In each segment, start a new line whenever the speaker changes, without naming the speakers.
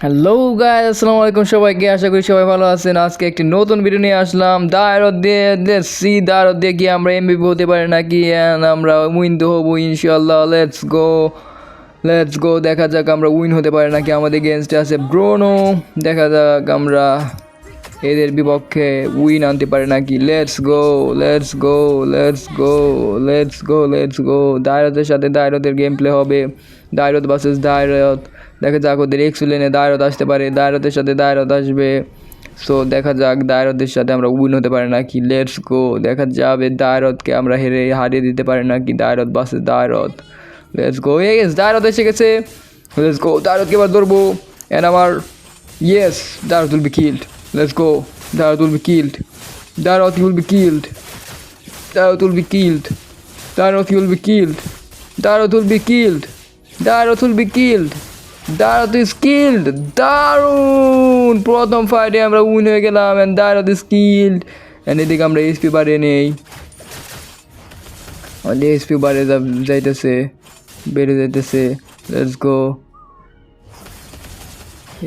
Hello guys, আসসালামু আলাইকুম সবাইকে। আশা করি সবাই ভালো আছেন। আজকে একটি নতুন ভিডিও নিয়ে আসলাম। দায়রত দিয়ে কি আমরা এমবিপি হতে পারি নাকি, and আমরা উইন তো হবো ইনশাআল্লাহ। লেটস গো দেখা যাক আমরা উইন হতে পারি নাকি। আমাদের এগেনস্টে আছে ব্রোনো। দেখা যাক আমরা এদের বিপক্ষে উইন আনতে পারে নাকি। Let's go. দায়রতের সাথে দায়রতের গেম প্লে হবে। দায়রত ভার্সেস দায়রত। দেখা যাক ওদের এক্সুলেনে দায়রত আসতে পারে, দায়রতের সাথে দায়রত আসবে। সো দেখা যাক দায়রতের সাথে আমরা উইন হতে পারে নাকি। লেটস গো দেখা যাবে দায়রতকে আমরা হারিয়ে দিতে পারি নাকি। দায়রত ভার্সেস দায়রত। Let's go. দায়রত এসে গেছে। Let's go. দায়রতকে এবার ধরবো। অ্যান্ড আমার yes, Dairot will be killed. Let's go. Dairot will be killed. Dairot will be killed. Dairot will be killed. Dairot will be killed. Dairot will be killed. Dairot will be killed. Dairot is killed. দারুণ! প্রথম ফাইটে আমরা win হয়ে গেলাম and Dairot is killed. and এদিকে আমরা SP বাড়িয়ে নেই। আমাদের এসপি বাড়িয়ে যাইতেছে, বেড়ে যাইতেছে। Let's go.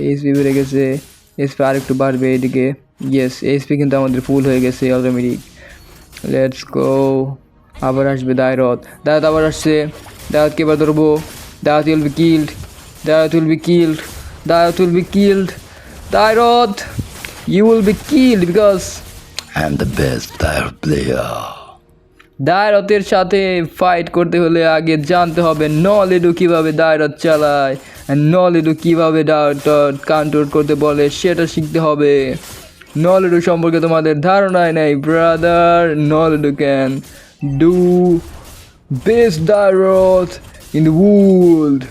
এসপি বেড়ে গেছে। এসপি আর একটু বাড়বে এদিকে। ইয়েস, এসপি কিন্তু আমাদের ফুল হয়ে গেছে অটোমেটিক। Let's go. আবার আসবে দায়রত আবার আসছে। দায়রতকে এবার ধরবো। Dairot will be killed. Dairot you will be killed because
I am the best Dairot player.
দায়রতের সাথে ফাইট করতে হলে আগে জানতে হবে নলেডু কীভাবে দায়রত চালায়, নলেডু কীভাবে দায়রত কন্ট্রোল করতে বলে সেটা শিখতে হবে। নলেডু সম্পর্কে তোমাদের ধারণাই নেই ব্রাদার। নলেডু can do best Dairot in the world.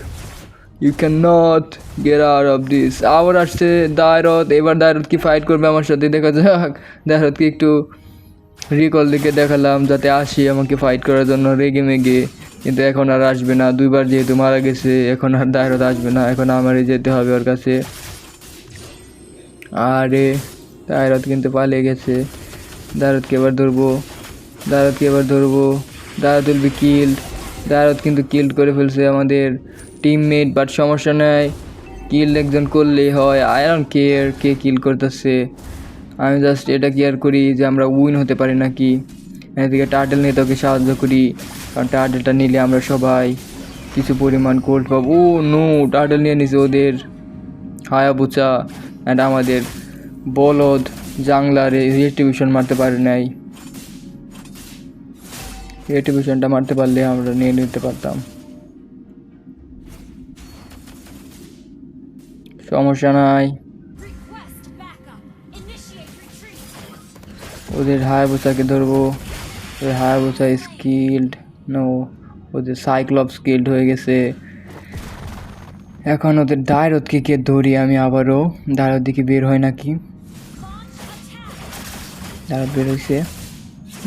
You can not get out of this. আবার আসছে দায়রত। এবার দায়রত কি ফাইট করবে আমার সাথে, দেখা যাক। দায়রতকে একটু রিকল দিকে দেখালাম যাতে আসি আমাকে ফাইট করার জন্য রেগে মেগে, কিন্তু এখন আর আসবে না। দুইবার যেহেতু মারা গেছে, এখন আর দায়রত আসবে না। এখন আমারই যেতে হবে ওর কাছে। আরে দায়রত কিন্তু পালিয়ে গেছে। দায়রতকে এবার ধরবো। Dairot will be killed. দায়রত কিন্তু কিল্ড করে ফেলছে আমাদের টিমমেট, বাট সমস্যা নাই। কিল্ড একজন করলেই হয়। আই ডোন্ট কেয়ার কে কিল করতেছে। আমি জাস্ট এটা কেয়ার করি যে আমরা উইন হতে পারি নাকি। এদিকে টার্টেল নিয়ে তোকে সাহায্য করি, কারণ টার্টেলটা নিলে আমরা সবাই কিছু পরিমাণ কোল্ড পাবো। ও নো, টার্টেল নিয়ে নিছে ওদের হায়াবুচা। অ্যান্ড আমাদের বলদ জাংলারে রেট্রিবিউশন মারতে পারে নাই। রেট্রিবিউশনটা মারতে পারলে আমরা নিয়ে নিতে পারতাম। সমস্যা নাই। ওদের হায়াবুচাকে ধরবো। ওদের হায়াবুচা স্কিল্ড নো, ওদের সাইক্লপ স্কিল্ড হয়ে গেছে। এখন ওদের দায়রতকে কে ধরি আমি আবারও। দায়রত দিকে বের হয় নাকি। দায়রত বের হয়েছে।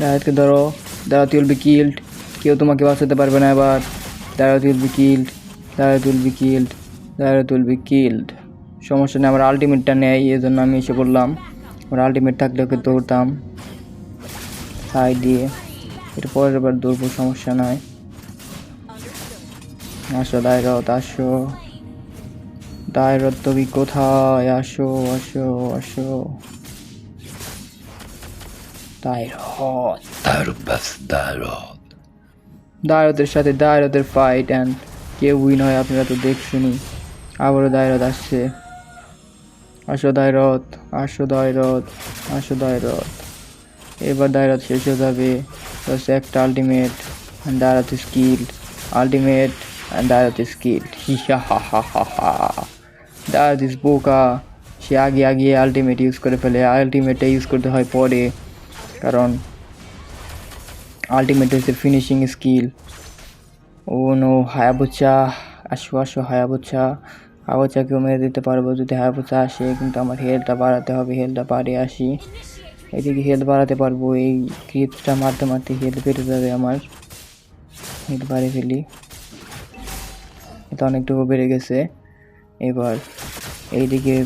দায়রতকে ধরো। দায়রত উইল বি কিল্ড। কেউ তোমাকে বাঁচাতে পারবে না এবার। দায়রত উইল বি কিল্ড। সমস্যা নেই, আমার আলটিমেটটা নেই, এই জন্য আমি এসে বললাম। আমার আলটিমেট থাকলে ওকে দৌড়তাম সাইড দিয়ে। এটা পরের বার দৌড়বো, সমস্যা নাই। আসো দায়রত, আসো দায়রত, তুমি কোথায়? আসো দায়রত।
Best Dairot.
দায়রতের সাথে দায়রতের ফাইট অ্যান্ড কে উইন হয় আপনারা তো দেখছেনই। আবারও দায়রত আসছে। আসো দায়রত। এবার দায়রত শেষ হয়ে যাবে। জাস্ট একটা আলটিমেট অ্যান্ড দায়রত স্কিল্ড। দায়রত ইজ বোকা। সে আগে আলটিমেট ইউজ করে ফেলে। আলটিমেটটা ইউজ করতে হয় পরে, কারণ আলটিমেট হচ্ছে ফিনিশিং স্কিল। ও নো, হায়াবুচা। আসো হায়াবুচাকেও মেরে দিতে পারবো যদি হায়াবুচা আসে, কিন্তু আমার হেলথটা বাড়াতে হবে। হেলথটা বাড়িয়ে আসি। এদিকে হেলথ বাড়াতে পারবো। এই ক্রিপসটা মারতে হেলথ বেড়ে যাবে আমার। হেলথ বাড়িয়ে ফেলি। এটা অনেকটুকু বেড়ে গেছে। এবার এইদিকে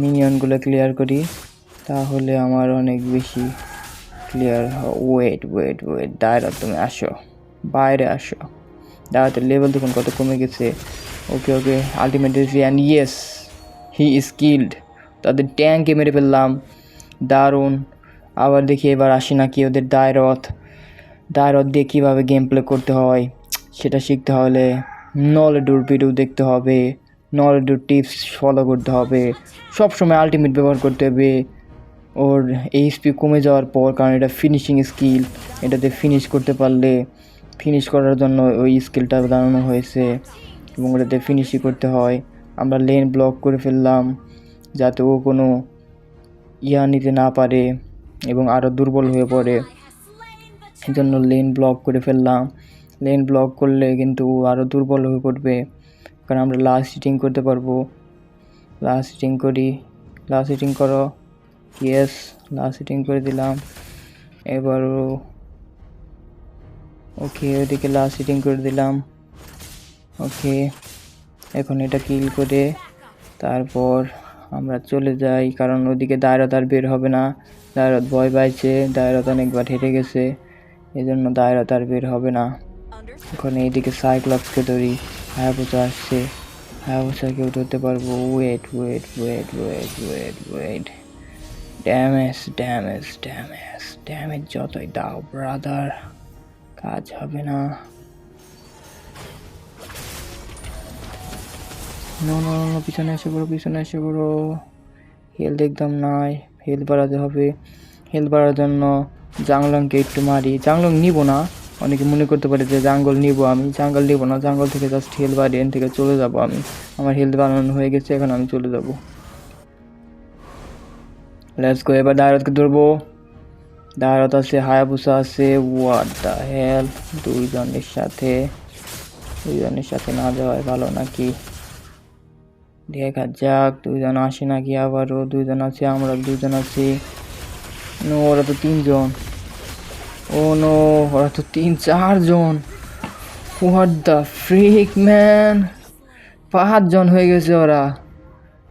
মিনিয়নগুলো ক্লিয়ার করি, তাহলে আমার অনেক বেশি ক্লিয়ার। ওয়েট দায়রত তুমি আসো, বাইরে আসো। দায়রতের লেভেল দেখুন কত কমে গেছে। ওকে আলটিমেট দিয়েছি অ্যান্ড ইয়েস হি স্কিল্ড। তাদের ট্যাঙ্কে মেরে ফেললাম, দারুণ। আবার দেখি এবার আসি নাকি ওদের দায়রথ দিয়ে কীভাবে গেম প্লে করতে হয় সেটা শিখতে হলে নলেডুর ভিডিও দেখতে হবে, নলেডুর টিপস ফলো করতে হবে, সবসময় আলটিমেট ব্যবহার করতে হবে ওর এইচপি কমে যাওয়ার পর, কারণ এটা ফিনিশিং স্কিল। এটাতে ফিনিশ করতে পারলে, ফিনিশ করার জন্য ওই স্কিলটা বানানো হয়েছে এবং ওটাতে ফিনিশই করতে হয়। আমরা লেন ব্লক করে ফেললাম যাতে ও কোনো নিতে না পারে এবং আরও দুর্বল হয়ে পড়ে, এই জন্য লেন ব্লক করে ফেললাম। লেন ব্লক করলে কিন্তু ও আরও দুর্বল হয়ে পড়বে, কারণ আমরা লাস্ট হিটিং করতে পারবো। লাস্ট হিটিং করি, লাস্ট হিটিং করো, ইয়েস লাস্ট হিটিং করে দিলাম। এবারও ওকে, ওইদিকে লাস্ট হিটিং করে দিলাম। ওকে, এখন এটা কিল করে তারপর আমরা চলে যাই, কারণ ওদিকে দায়রত আর বের হবে না। দায়রত ভয় পাইছে, দায়রত অনেকবার হেরে গেছে, এই জন্য দায়রত আর বের হবে না। এখন এইদিকে সাইক্লপসকে ধরি, হায়াবুসা আসছে, হায়াবুসাকেও ধরতে পারবো। Wait wait wait wait wait wait, damage damage damage damage যতই দাও ব্রাদার, কাজ হবে না। নো নো নো, পিছনে এসে পড়ো, পিছনে এসে পড়ো। হেলথ একদম নাই, হেলথ বাড়াতে হবে। হেলথ বাড়ার জন্য জাংলংকে একটু মারি। জাংলং নিব না, অনেকে মনে করতে পারে যে জাঙ্গল নিব, আমি জাঙ্গল নিব না। জাঙ্গল থেকে জাস্ট হেলথ বাড়িয়ে এখান থেকে চলে যাব আমি। আমার হেলথ বাড়ানো হয়ে গেছে, এখন আমি চলে যাব। লেটস গো, এবার দায়রতকে ধরবো। দায়রত আছে, হায়াবুসা আছে, হোয়াট দ্য হেল। দুইজনের সাথে না যাওয়াই ভালো নাকি, দেখা যাক। দুইজন আসে নাকি আবারও, দুইজন আছে, আমরা দুইজন আছি। নো, ওরা তো তিনজন। ও নো, ওরা তো 3-4 জন। হোয়াট দ্য ফ্রিক ম্যান, 5 জন হয়ে গেছে ওরা।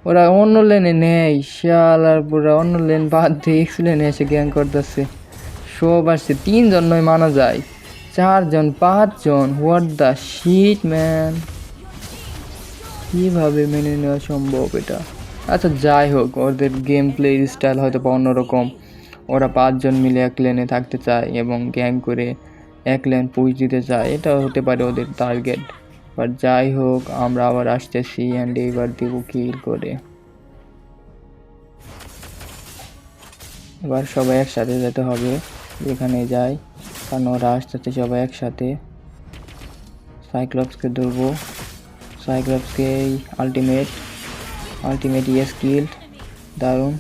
ওরা অন্য লেনে নেই, শালার পুরা অন্য লেন বাদ দিয়ে এক্স লেনে এসে গ্যাং করতেছে। সব আসছে, 3 জন নয় মানা যায়, 4 জন 5 জন। হোয়াট দ্য শিট ম্যান, কীভাবে মেনে নেওয়া সম্ভব এটা? আচ্ছা যাই হোক, ওদের গেম প্লে স্টাইল হয়তো বা অন্যরকম। ওরা 5 জন মিলে এক লেনে থাকতে চায় এবং গ্যাং করে এক লেন পুশ দিতে চায়, এটা হতে পারে ওদের টার্গেট। বাট যাই হোক, আমরা আবার আসতেছি অ্যান্ড এইবার দিব কিল করে। এবার সবাই একসাথে যেতে হবে যেখানে যাই, কারণ ওরা আসতেছে সবাই একসাথে। সাইক্লপসকে ধরবো, সাইক্লপসকে আলটিমেট ইয়ে স্কিল, দারুণ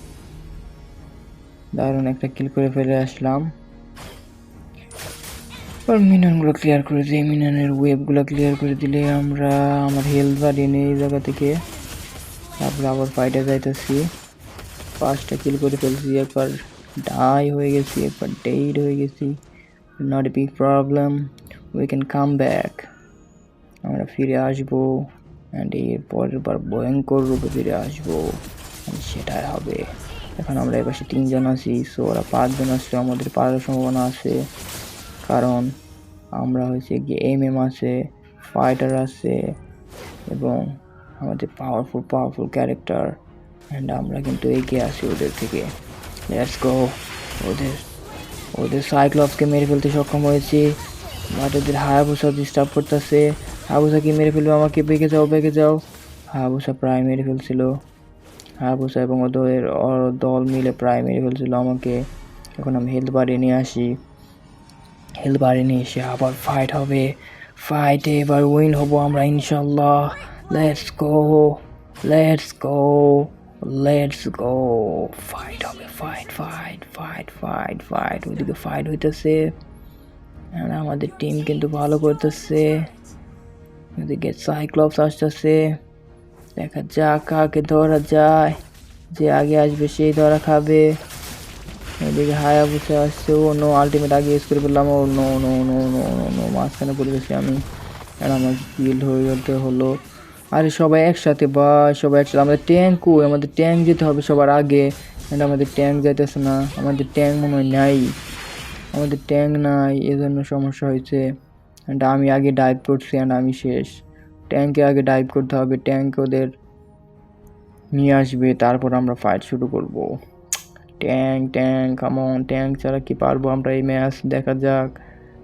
দারুণ একটা কিল করে ফেলে আসলাম। আর মিনিয়নগুলো ক্লিয়ার করে দিই, মিনিয়নের ওয়েবগুলো ক্লিয়ার করে দিলে আমরা আমার হেলথ বাড়িয়ে নিই এই জায়গা থেকে। তারপরে আবার ফাইটে যাইতেছি, 5টা কিল করে ফেলছি, একবার ডাই হয়ে গেছি, একবার ডেড হয়ে গেছি। Not a big problem, we can come back. আমরা ফিরে আসবো অ্যান্ড এর পরের বার ভয়ঙ্কর রূপে ফিরে আসবো, সেটাই হবে। এখন আমরা এবার 3 জন আছি, সো ওরা 5 জন আসলে আমাদের পারার সম্ভাবনা আছে, কারণ আমরা হচ্ছে গিয়ে এমএম আছে, ফাইটার আছে এবং আমাদের পাওয়ারফুল ক্যারেক্টার, অ্যান্ড আমরা কিন্তু এগিয়ে আসি ওদের থেকে। Let's go. ওদের সাইক্লপসকে মেরে ফেলতে সক্ষম হয়েছি, বাট ওদের হায়াবুসা ডিস্টার্ব করতেছে। হায়াবুসা কি মেরে ফেলবে আমাকে, বেঁকে যাও। হায়াবুসা প্রায় মেরে ফেলছিল, হায়াবুসা এবং ওদের দল মিলে প্রায় মেরে ফেলছিল আমাকে। এখন আমি হেলথ বাড়িয়ে নিয়ে আসি, হেলথ বাড়িয়ে নিয়ে এসে আবার ফাইট হবে। ফাইটে এবার উইন হব আমরা ইনশাল্লাহ। Let's go. ফাইট হবে, ফাইট। ওইদিকে ফাইট হইতেছে, আর আমাদের টিম কিন্তু ভালো করতেছে। ওইদিকে সাইক্লপস আসতেছে, দেখা যাক কাকে ধরা যায়, যে আগে আসবে সেই ধরা খাবে। এদিকে হায়াবুসা আসছে, ও নো, আলটিমেট আগে ইউজ করে ফেললাম। ও নো, মাঝখানে পড়ে গেছি আমি, আর আমার কিল হয়ে যেতে হলো। আরে সবাই একসাথে, আমাদের আমাদের ট্যাঙ্ক যেতে হবে সবার আগে, অ্যান্ড আমাদের ট্যাঙ্ক যাইতেছে না। আমাদের ট্যাঙ্ক মনে হয় নাই, এজন্য সমস্যা হয়েছে। অ্যান্ড আমি আগে ডাইভ করছি অ্যান্ড আমি শেষ। ট্যাঙ্কে আগে ডাইভ করতে হবে, ট্যাঙ্ক ওদের নিয়ে আসবে, তারপর আমরা ফাইট শুরু করব। ট্যাঙ্ক কামন, ট্যাঙ্ক ছাড়া কি পারবো আমরা এই ম্যাচ? দেখা যাক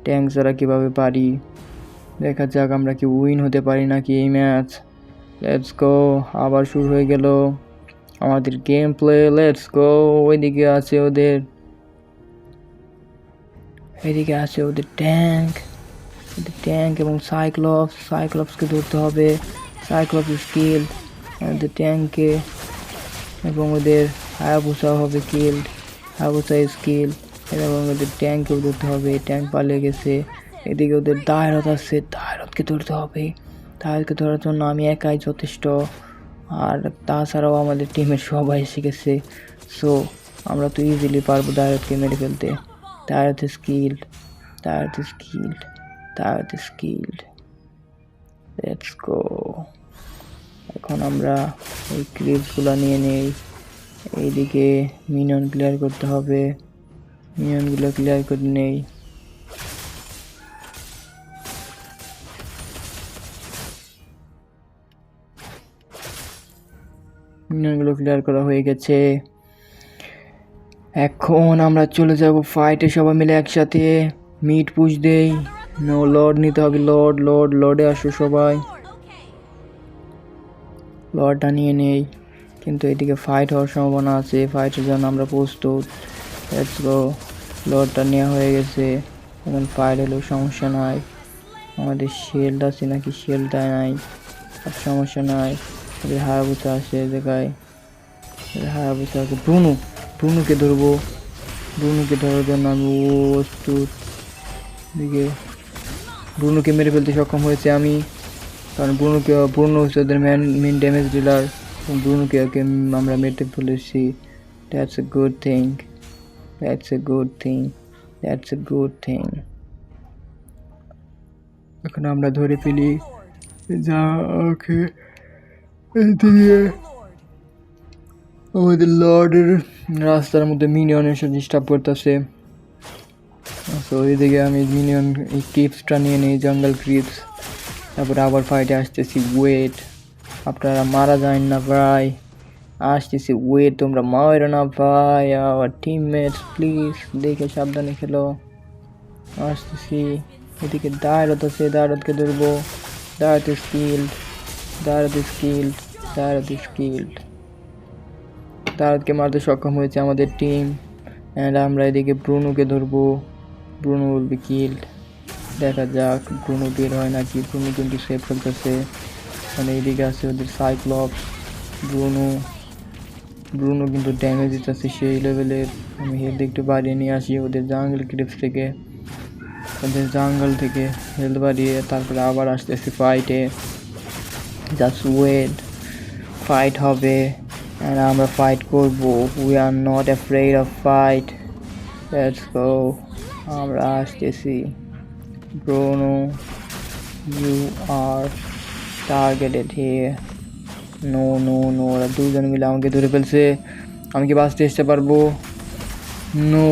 ট্যাঙ্ক ছাড়া কীভাবে পারি। দেখা যাক আমরা কি উইন হতে পারি নাকি এই ম্যাচ। লেটস গো, আবার শুরু হয়ে গেল আমাদের গেম প্লে। লেটস গো, ওইদিকে আছে ওদের, এদিকে আছে ওদের ট্যাঙ্ক এবং সাইক্লপসকে ধরতে হবে। সাইক্লপস স্কিল ওদের ট্যাঙ্কে, এবং ওদের হায়াবুসা হবে কিল্ড, হায়াবুসা স্কিল, এবং ওদের ট্যাঙ্কেও ধরতে হবে। ট্যাঙ্ক পালিয়ে গেছে। এদিকে ওদের দায়রত আছে, দায়রতকে ধরতে হবে। দায়রতকে ধরার জন্য আমি একাই যথেষ্ট, আর তাছাড়াও আমাদের টিমের সবাই এসে গেছে। সো আমরা তো ইজিলি পারবো দায়রতকে মেরে ফেলতে। দায়রত স্কিল্ড। Let's go. এখন আমরা এই ক্লিপসগুলো নিয়ে নেই। এইদিকে মিনিয়ন ক্লিয়ার করতে হবে, মিনিয়নগুলো ক্লিয়ার করে নেই। মিনিয়নগুলো ক্লিয়ার করা হয়ে গেছে। এখন আমরা চলে যাব ফাইটে সবাই মিলে একসাথে। মিড পুশ দেই। লর্ড নিতে হবে, লর্ডে আসো সবাই, লর্ডটা নিয়ে নেই। কিন্তু এদিকে ফাইট হওয়ার সম্ভাবনা আছে, ফাইটের জন্য আমরা প্রস্তুত। লেটস গো, লর্ডটা নেওয়া হয়ে গেছে। এখন ফাইট হলেও সমস্যা নাই। আমাদের শিল্ড আছে নাকি? শিল্ডটা নাই, আর সমস্যা নাই। ওদের হায়াবুসা আসে জায়গায়, হায়াবুসাকে ব্রুনুকে ধরবো। ব্রুনুকে ধরার জন্য আমি প্রস্তুত। এদিকে ব্রুনুকে মেরে ফেলতে সক্ষম হয়েছে আমি, কারণ ব্রুনো হচ্ছে ওদের মেন ড্যামেজ ডিলার। ব্রুনোকে আমরা মেরে ফেলেছি। That's a good thing. এখন আমরা ধরে ফেলি যা ওকে। এদিকে আমাদের লর্ডের রাস্তার মধ্যে মিনিয়ন এসে ডিস্টার্ব করতেছে। তো ওইদিকে আমি মিনিয়ন এই ক্রিপসটা নিয়ে নিই, জঙ্গল ক্রিপস। তারপরে আবার ফাইটে আসতেছি। ওয়েট, আপনারা মারা যান না ভাই, আসতেছি। ওয়েট, তোমরা মারো না ভাই। আওয়ার টিমমেটস প্লিজ দেখে সাবধানে খেলো। আসতেছি। এদিকে দায়রত আছে, দায়রতকে ধরবো। দায়রত স্কিল্ড। দায়রতকে মারতে সক্ষম হয়েছে আমাদের টিম। অ্যান্ড আমরা এদিকে ব্রুনোকে ধরবো। Bruno will be killed. দেখা যাক ব্রুনো বের হয় নাকি। ব্রুনো কিন্তু সেভ খেলতেছে। মানে এইদিকে আছে ওদের সাইক্লপস। ব্রুনো কিন্তু ড্যামেজ দিতেছে সেই লেভেলের। আমি হেলথ একটু বাড়িয়ে নিয়ে আসি ওদের জাঙ্গল ক্রিপস থেকে, ওদের জাঙ্গল থেকে হেলথ বাড়িয়ে তারপরে আবার আসতেছি ফাইটে। জাস্ট ওয়েট, ফাইট হবে আর আমরা ফাইট করব। We are not afraid of fight. Let's go, আমরা আসতেছি। Bruno, you are targeted here. No, ওরা দুজন মিলে আমাকে ধরে ফেলছে। আমি কি বাঁচতে আসতে পারবো? নো,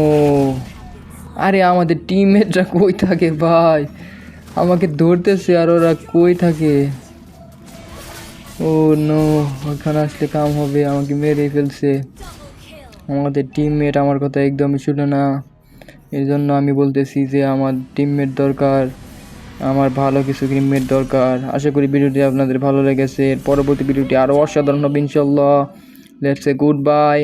আরে আমাদের টিমমেটরা কই থাকে ভাই? আমাকে ধরতেছে আর ওরা কই থাকে? ও নো, ওখানে আসলে কাম হবে, আমাকে মেরে ফেলছে। আমাদের টিমমেট আমার কথা একদমই শুনে না। এই জন্য আমি বলতেছি যে আমার টিমমেট দরকার, আমার ভালো কিছু টিমমেট দরকার। আশা করি ভিডিওটি আপনাদের ভালো লেগেছে। পরবর্তী ভিডিওটি আরও অসাধারণ হবে ইনশাল্লাহ। Let's say good bye.